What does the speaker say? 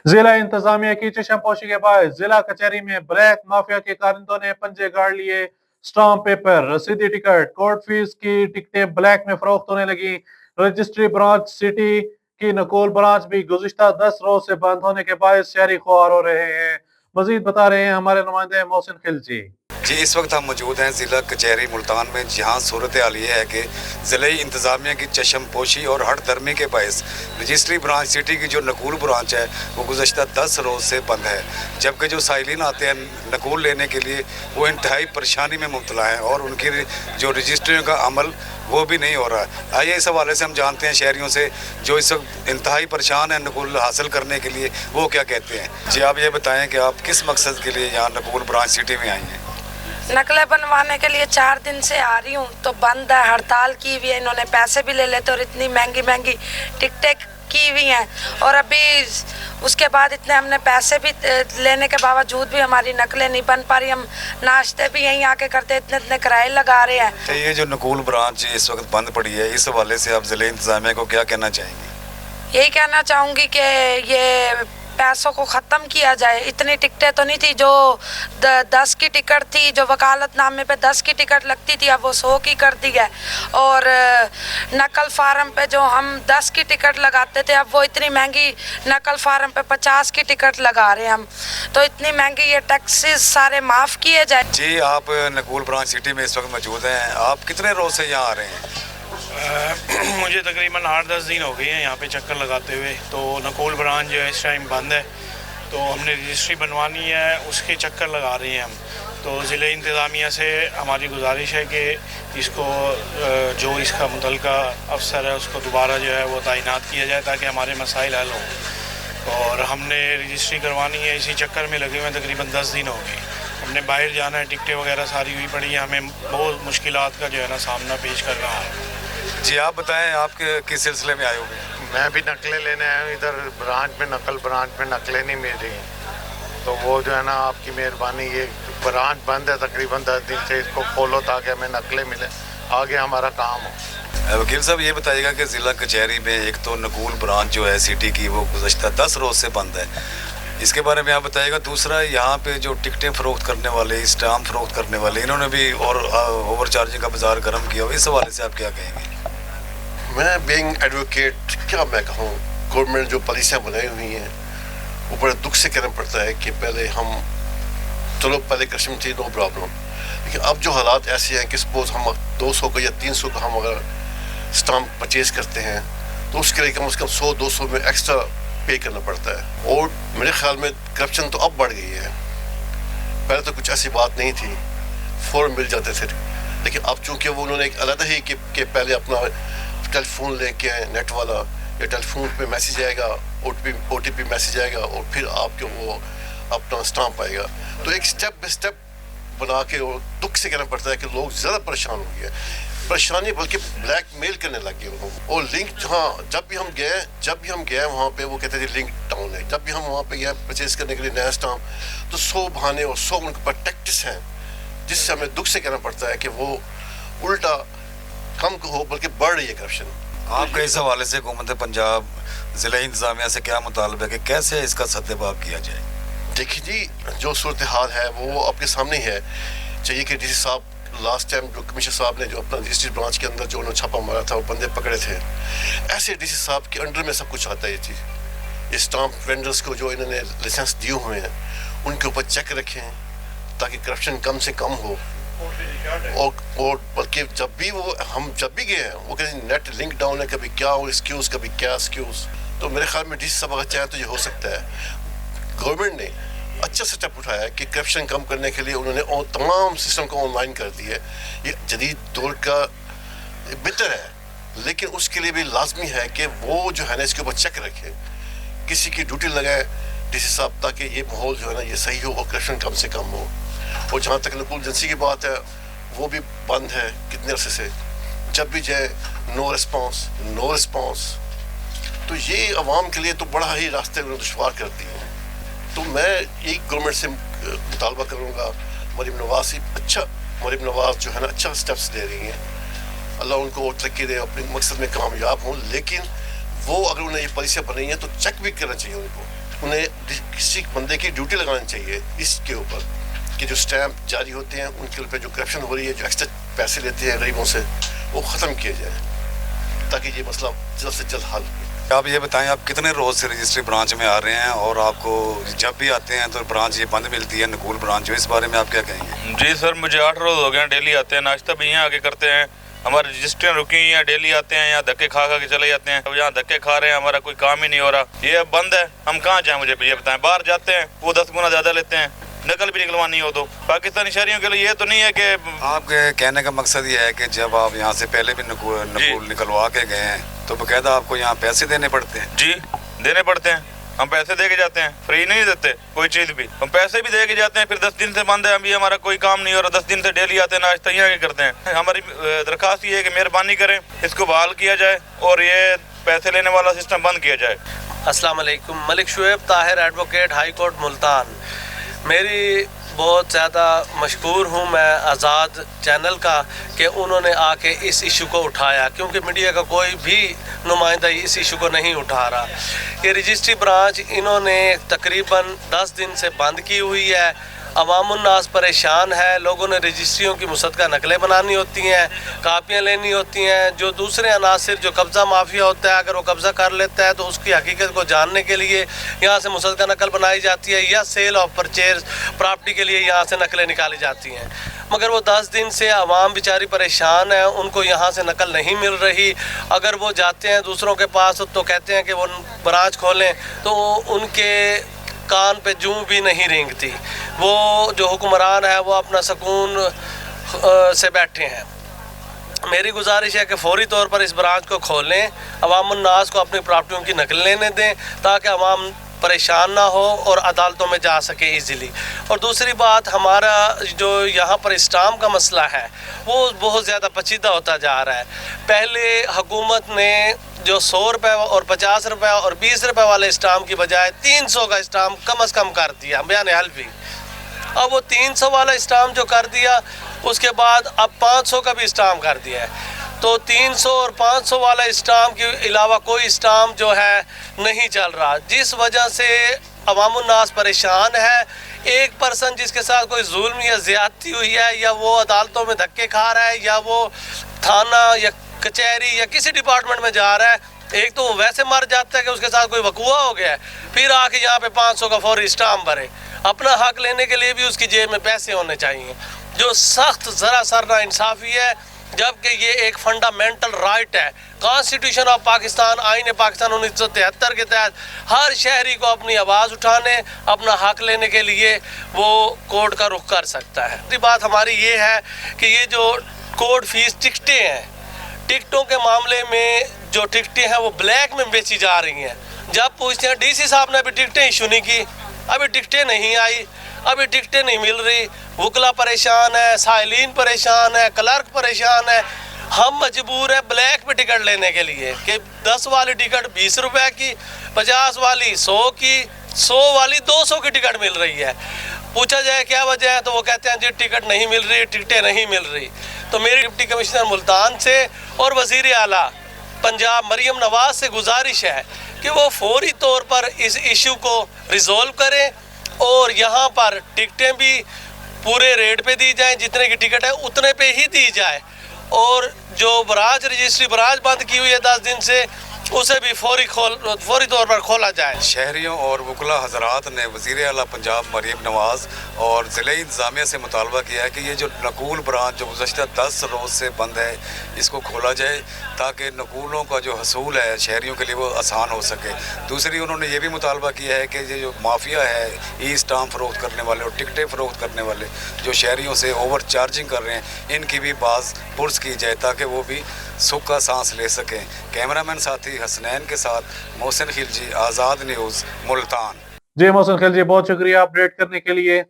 जिला इंतजामिया की चशमपोशी के बाद जिला कचहरी में ब्लैक माफिया के कारिंदों ने पंजे गाड़ लिए। स्टाम्प पेपर, रसीदी टिकट, कोर्ट फीस की टिकटें ब्लैक में फरोख्त होने लगी। रजिस्ट्री ब्रांच सिटी की नकोल ब्रांच भी गुज़िश्ता 10 रोज से बंद होने के बायस शहरी खुआर हो रहे हैं। मजीद बता रहे हैं हमारे नुमाइंदे मोहसिन खिलजी। जी, इस वक्त हम मौजूद हैं ज़िला कचहरी मुल्तान में, जहाँ सूरत हाल ये है कि ज़िले इंतज़ामिया की चशम पोशी और हट धर्मी के बायस रजिस्ट्री ब्रांच सिटी की जो नकूल ब्रांच है वो गुज़श्ता 10 रोज़ से बंद है, जबकि जो साइलिन आते हैं नकूल लेने के लिए वो इंतहाई परेशानी में मुब्तला हैं और उनकी जो रजिस्ट्रियों का अमल वो भी नहीं हो रहा है। आइए इस हवाले से हम जानते हैं शहरियों से जो इस वक्त इंतहाई परेशान हैं नकूल हासिल करने के लिए, वो क्या कहते हैं। जी, आप ये बताएं कि आप किस मकसद के लिए यहाँ नकूल ब्रांच सिटी में आई हैं। नकलें बनवाने के लिए 4 दिन से आ रही हूँ, तो बंद है, हड़ताल की हुई है, इन्होंने पैसे भी ले लेते और इतनी महंगी महंगी टिकटें की हुई हैं। और अभी उसके बाद इतने हमने पैसे भी लेने के बावजूद भी हमारी नकलें नहीं बन पा रही। हम नाश्ते भी यहीं आके करते, इतने इतने किराए लगा रहे हैं। तो ये जो नकूल ब्रांच इस वक्त बंद पड़ी है, इस हवाले से आप ज़िले इंतज़ामिया को क्या कहना चाहेंगे। यही कहना चाहूँगी कि ये पैसों को ख़त्म किया जाए। इतनी टिकटें तो नहीं थी, जो 10 की टिकट थी, जो वकालतनामे पे 10 की टिकट लगती थी, अब वो 100 की कर दी है। और नकल फार्म पे जो हम 10 की टिकट लगाते थे, अब वो इतनी महंगी नकल फार्म पे 50 की टिकट लगा रहे हैं हम। तो इतनी महंगी ये टैक्सेस सारे माफ़ किए जाए। जी, आप नकूल ब्रांच सिटी में इस वक्त मौजूद हैं, आप कितने रोज़ से यहाँ आ रहे हैं। मुझे तकरीबन 8-10 दिन हो गए हैं यहाँ पे चक्कर लगाते हुए। तो नकोल ब्रांच जो है इस टाइम बंद है, तो हमने रजिस्ट्री बनवानी है, उसके चक्कर लगा रहे हैं हम। तो ज़िले इंतज़ामिया से हमारी गुजारिश है कि इसको जो इसका मुतल्लिका अफसर है उसको दोबारा जो है वो तैनात किया जाए ताकि हमारे मसाइल हल हों। और हमने रजिस्ट्री करवानी है, इसी चक्कर में लगे हुए हैं, तकरीबन 10 दिन हो गए। हमने बाहर जाना है, टिकटें वगैरह सारी हुई पड़ी हैं, हमें बहुत मुश्किलात का जो है ना सामना पेश कर रहा है। जी, आप बताएं आप किस सिलसिले में आए हुए हैं। मैं भी नकलें लेने आया हूँ, इधर ब्रांच में नकल ब्रांच में नकलें नहीं मिल रही, तो वो जो है ना आपकी मेहरबानी, ये ब्रांच बंद है तकरीबन 10 दिन से, इसको खोलो ताकि हमें नकलें मिले, आगे हमारा काम हो। वकील साहब ये बताइएगा कि ज़िला कचहरी में एक तो नकूल ब्रांच जो है सिटी की वो गुज़श्ता 10 रोज़ से बंद है, इसके बारे में आप बताइएगा। दूसरा, यहाँ पे जो टिकटें फ़रोख्त करने वाले, स्टाम्प फ़रोख्त करने वाले, इन्होंने भी और ओवर चार्जिंग का बाजार गर्म किया हो, इस हवाले से आप क्या कहेंगे। मैं बीइंग एडवोकेट क्या मैं कहूँ, गवर्नमेंट जो पॉलिसियाँ बनाई हुई हैं वो बड़े दुख से कहना पड़ता है कि पहले हम चलो पहले करप्शन थी, नो प्रॉब्लम, लेकिन अब जो हालात ऐसे हैं कि सपोज हम 200 का या 300 का हम अगर स्टाम्प परचेज करते हैं तो उसके लिए कम से कम 100-200 में एक्स्ट्रा पे करना पड़ता है। और मेरे ख्याल में करप्शन तो अब बढ़ गई है, पहले तो कुछ ऐसी बात नहीं थी, फ़ौरन मिल जाते थे, लेकिन अब चूँकि वो उन्होंने एक अलग ही कि पहले अपना टेलीफोन लेके आए नेट वाला, या टेलीफोन पे मैसेज आएगा, OTP मैसेज आएगा और फिर आपके वो अपना स्टाम्प आएगा। तो एक स्टेप बाई स्टेप बना के, और दुख से कहना पड़ता है कि लोग ज़्यादा परेशान हो गए, परेशानी बल्कि ब्लैक मेल करने लग गए उनको। और लिंक, हाँ, जब भी हम गए वहाँ पे वो कहते थे लिंक डाउन है। जब भी हम वहाँ पे गए परचेज करने के लिए नया स्टाम्प, तो 100 बहाने और 100 उनके पास टैक्टिस हैं, जिससे हमें दुख से कहना पड़ता है कि वो उल्टा कम हो बल्कि बढ़ रही है करप्शन। आपके इस हवाले से हुकूमत पंजाब ज़िला इंतज़ामिया से क्या मुतालबा है कि कैसे इसका सद्देबाब किया जाए। देखिए जी, जो सूरत हाल है वो आपके सामने है। चाहिए कि डीसी साहब लास्ट टाइम जो कमिश्नर साहब ने जो अपना रजिस्ट्री ब्रांच के अंदर जो उन्होंने छापा मारा था, वो बंदे पकड़े थे, ऐसे डीसी साहब के अंडर में सब कुछ आता है ये चीज़। ये स्टाम्प वेंडर्स को जो इन्होंने लाइसेंस दिए हुए हैं उनके ऊपर चेक रखें ताकि करप्शन कम से कम हो। और बल्कि जब भी गए हैं वो कहते हैं नेट लिंक डाउन है, कभी क्या हो एक्सक्यूज़, कभी क्या एक्सक्यूज़। तो मेरे ख्याल में डीसी साहब अगर चाहें तो ये हो सकता है। गवर्नमेंट ने अच्छा स्टेप उठाया है कि करप्शन कम करने के लिए उन्होंने तमाम सिस्टम को ऑनलाइन कर दिया है। ये जदीद दौर का बेहतर है, लेकिन उसके लिए भी लाजमी है कि वो जो है ना इसके ऊपर चेक रखे, किसी की ड्यूटी लगाए डीसी साहब, ताकि ये माहौल जो है ना ये सही हो और करप्शन कम से कम हो। और जहाँ तक नकूल एजेंसी की बात है, वो भी बंद है कितने अरसे से, जब भी जाए नो रिस्पॉन्स। तो ये आवाम के लिए तो बड़ा ही रास्ते दुश्वार करती है। तो मैं यही गवर्नमेंट से मुतालबा करूँगा, मरीम नवाज जो है ना अच्छा स्टेप्स ले रही हैं, अल्लाह उनको तरक्की दे, अपने मकसद में कामयाब हों। लेकिन वो अगर उन्हें ये पॉलिसियाँ बनाई हैं तो चेक भी करना चाहिए उनको, उन्हें کسی بندے کی ڈیوٹی لگانی چاہیے اس کے اوپر کہ جو اسٹیمپ جاری ہوتے ہیں ان کے اوپر جو کرپشن ہو رہی ہے, جو ایکسٹرا پیسے لیتے ہیں غریبوں سے, وہ ختم کیا جائے تاکہ یہ مسئلہ جلد سے جلد حل ہو. آپ یہ بتائیں آپ کتنے روز سے رجسٹری برانچ میں آ رہے ہیں, اور آپ کو جب بھی آتے ہیں تو برانچ یہ بند ملتی ہے نقول برانچ, جو اس بارے میں آپ کیا کہیں گے؟ جی سر, مجھے 8 روز ہو گئے ہیں, ڈیلی آتے ہیں, ناشتہ بھی یہاں آگے کرتے ہیں, ہماری رجسٹریاں رکی ہوئی ہیں, ڈیلی آتے ہیں, یہاں دھکے کھا کے چلے جاتے ہیں. اب یہاں دھکے کھا رہے ہیں, ہمارا کوئی کام ہی نہیں ہو رہا, یہ اب بند ہے, ہم کہاں جائیں مجھے یہ بتائیں. باہر جاتے ہیں وہ 10 گنا زیادہ لیتے ہیں, نقل بھی نکلوانی ہو تو. پاکستانی شہریوں کے لیے یہ تو نہیں ہے کہ آپ کے کہنے کا مقصد یہ ہے کہ جب آپ یہاں سے پہلے بھی نقول نکلوا کے گئے ہیں تو باقاعدہ آپ کو یہاں پیسے دینے پڑتے ہیں؟ جی دینے پڑتے ہیں, ہم پیسے دے کے جاتے ہیں, فری نہیں دیتے کوئی چیز بھی, ہم پیسے بھی دے کے جاتے ہیں. پھر 10 دن سے بند ہے, ابھی ہمارا کوئی کام نہیں ہو رہا, 10 دن سے ڈیلی آتے ہیں, ناشتہ یہاں کے کرتے ہیں. ہماری درخواست یہ ہے کہ مہربانی کریں اس کو بحال کیا جائے اور یہ پیسے لینے والا سسٹم بند کیا جائے. السلام علیکم. Malik Shoaib Tahir, advocate, high court Multan. میری بہت زیادہ مشکور ہوں میں آزاد چینل کا کہ انہوں نے آ کے اس ایشو کو اٹھایا, کیونکہ میڈیا کا کوئی بھی نمائندہ اس ایشو کو نہیں اٹھا رہا. یہ رجسٹری برانچ انہوں نے تقریباً 10 دن سے بند کی ہوئی ہے. عوام الناس پریشان ہے, لوگوں نے رجسٹریوں کی مصدقہ نقلیں بنانی ہوتی ہیں, کاپیاں لینی ہوتی ہیں. جو دوسرے عناصر جو قبضہ مافیا ہوتا ہے, اگر وہ قبضہ کر لیتا ہے تو اس کی حقیقت کو جاننے کے لیے یہاں سے مصدقہ نقل بنائی جاتی ہے, یا سیل آف پرچیز پراپرٹی کے لیے یہاں سے نقلیں نکالی جاتی ہیں. مگر وہ 10 دن سے عوام بیچاری پریشان ہے, ان کو یہاں سے نقل نہیں مل رہی. اگر وہ جاتے ہیں دوسروں کے پاس تو کہتے ہیں کہ وہ برانچ کھولیں, تو ان کے کان پہ جوں بھی نہیں رینگتی. وہ جو حکمران ہے وہ اپنا سکون سے بیٹھے ہیں. میری گزارش ہے کہ فوری طور پر اس برانچ کو کھولیں, عوام الناس کو اپنی پراپرٹیوں کی نقل لینے دیں تاکہ عوام پریشان نہ ہو اور عدالتوں میں جا سکے ایزیلی. اور دوسری بات, ہمارا جو یہاں پر اسٹامپ کا مسئلہ ہے وہ بہت زیادہ پیچیدہ ہوتا جا رہا ہے. پہلے حکومت نے جو 100 روپے اور 50 روپے اور 20 روپے والے اسٹامپ کی بجائے 300 کا اسٹامپ کم از کم کر دیا, بیان حلفی. اب وہ 300 والا اسٹامپ جو کر دیا, اس کے بعد اب 500 کا بھی اسٹامپ کر دیا ہے. تو 300 اور 500 والا اسٹامپ کے علاوہ کوئی اسٹامپ جو ہے نہیں چل رہا, جس وجہ سے عوام الناس پریشان ہے. ایک پرسن جس کے ساتھ کوئی ظلم یا زیادتی ہوئی ہے, یا وہ عدالتوں میں دھکے کھا رہا ہے, یا وہ تھانہ یا کچہری یا کسی ڈپارٹمنٹ میں جا رہا ہے, ایک تو وہ ویسے مر جاتا ہے کہ اس کے ساتھ کوئی وقوع ہو گیا ہے, پھر آ کے یہاں پہ 500 کا فوری اسٹامپ بھرے. اپنا حق لینے کے لیے بھی اس کی جیب میں پیسے ہونے چاہیے, جو سخت ذرا سر نا انصافی ہے, جبکہ یہ ایک فنڈامنٹل رائٹ ہے. کانسٹیٹیوشن آف پاکستان, آئین پاکستان 1973 کے تحت ہر شہری کو اپنی آواز اٹھانے, اپنا حق لینے کے لیے وہ کورٹ کا رخ کر سکتا ہے. دوسری بات ہماری یہ ہے کہ یہ جو کورٹ فیس ٹکٹیں ہیں, ٹکٹوں کے معاملے میں جو ٹکٹیں ہیں وہ بلیک میں بیچی جا رہی ہیں. جب پوچھتے ہیں ڈی سی صاحب نے ابھی ٹکٹیں ایشو نہیں کی, ابھی ٹکٹیں نہیں آئی, ابھی ٹکٹیں نہیں مل رہی. وکلا پریشان ہے, سائلین پریشان ہے, کلرک پریشان ہے. ہم مجبور ہیں بلیک پہ ٹکٹ لینے کے لیے کہ 10 والی ٹکٹ 20 روپے کی, 50 والی 100 کی, 100 والی 200 کی ٹکٹ مل رہی ہے. پوچھا جائے کیا وجہ ہے تو وہ کہتے ہیں جی ٹکٹ نہیں مل رہی, ٹکٹیں نہیں مل رہی. تو میری ڈپٹی کمشنر ملتان سے اور وزیر اعلیٰ پنجاب مریم نواز سے گزارش ہے کہ وہ فوری طور پر اس ایشو کو ریزولو کریں, اور یہاں پر ٹکٹیں بھی پورے ریٹ پہ دی جائیں, جتنے کی ٹکٹ ہے اتنے پہ ہی دی جائے. اور جو برانچ رجسٹری برانچ بند کی ہوئی ہے 10 دن سے, اسے بھی فوری طور پر کھولا جائے. شہریوں اور وکلا حضرات نے وزیر اعلیٰ پنجاب مریم نواز اور ضلعی انتظامیہ سے مطالبہ کیا ہے کہ یہ جو نقول برانچ جو گزشتہ 10 روز سے بند ہے, اس کو کھولا جائے تاکہ نقولوں کا جو حصول ہے شہریوں کے لیے وہ آسان ہو سکے. دوسری انہوں نے یہ بھی مطالبہ کیا ہے کہ یہ جو مافیا ہے, ای اسٹامپ فروخت کرنے والے اور ٹکٹیں فروخت کرنے والے جو شہریوں سے اوور چارجنگ کر رہے ہیں, ان کی بھی باز پرس کی جائے تاکہ وہ بھی سکھ کا سانس لے سکیں. کیمرہ مین ساتھی حسنین کے ساتھ محسن خلجی, آزاد نیوز, ملتان. جی محسن خلجی, بہت شکریہ اپڈیٹ کرنے کے لیے.